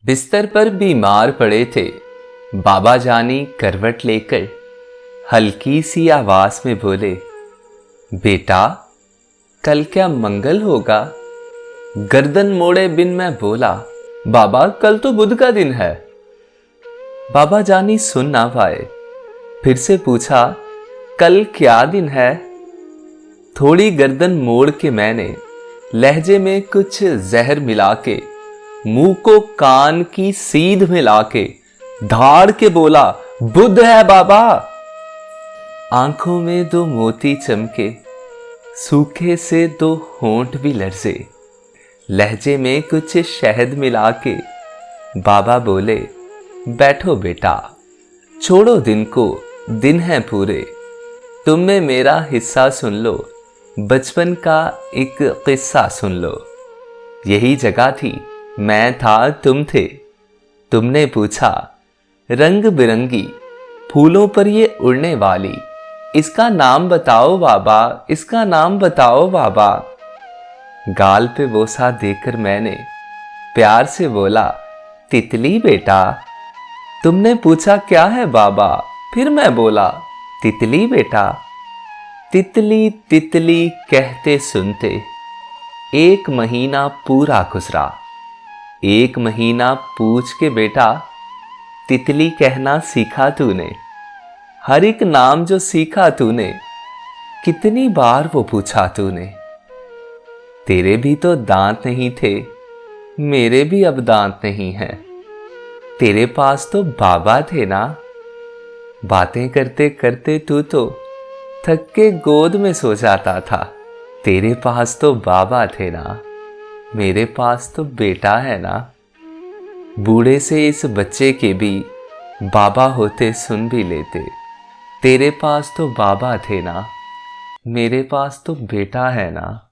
बिस्तर पर बीमार पड़े थे। बाबा जानी करवट लेकर हल्की सी आवाज में बोले, बेटा कल क्या मंगल होगा? गर्दन मोड़े बिन मैं बोला, बाबा कल तो बुध का दिन है। बाबा जानी सुन ना पाए, फिर से पूछा, कल क्या दिन है? थोड़ी गर्दन मोड़ के मैंने लहजे में कुछ जहर मिला के मुंह को कान की सीध में लाके धाड़ के बोला, बुध है बाबा। आंखों में दो मोती चमके, सूखे से दो होंठ भी लरसे। लहजे में कुछ शहद मिला के बाबा बोले, बैठो बेटा, छोड़ो दिन को, दिन है पूरे। तुम में मेरा हिस्सा सुन लो, बचपन का एक किस्सा सुन लो। यही जगह थी, मैं था, तुम थे। तुमने पूछा, रंग बिरंगी फूलों पर ये उड़ने वाली, इसका नाम बताओ बाबा, इसका नाम बताओ बाबा। गाल पे बोसा देकर मैंने प्यार से बोला, तितली बेटा। तुमने पूछा, क्या है बाबा? फिर मैं बोला, तितली बेटा। तितली तितली कहते सुनते एक महीना पूरा गुजरा। एक महीना पूछ के बेटा, तितली कहना सीखा तूने? हर एक नाम जो सीखा तूने, कितनी बार वो पूछा तूने? तेरे भी तो दांत नहीं थे, मेरे भी अब दांत नहीं हैं। तेरे पास तो बाबा थे ना? बातें करते करते तू तो थक के गोद में सो जाता था। तेरे पास तो बाबा थे ना, मेरे पास तो बेटा है ना। बूढ़े से इस बच्चे के भी बाबा होते सुन भी लेते। तेरे पास तो बाबा थे ना, मेरे पास तो बेटा है ना।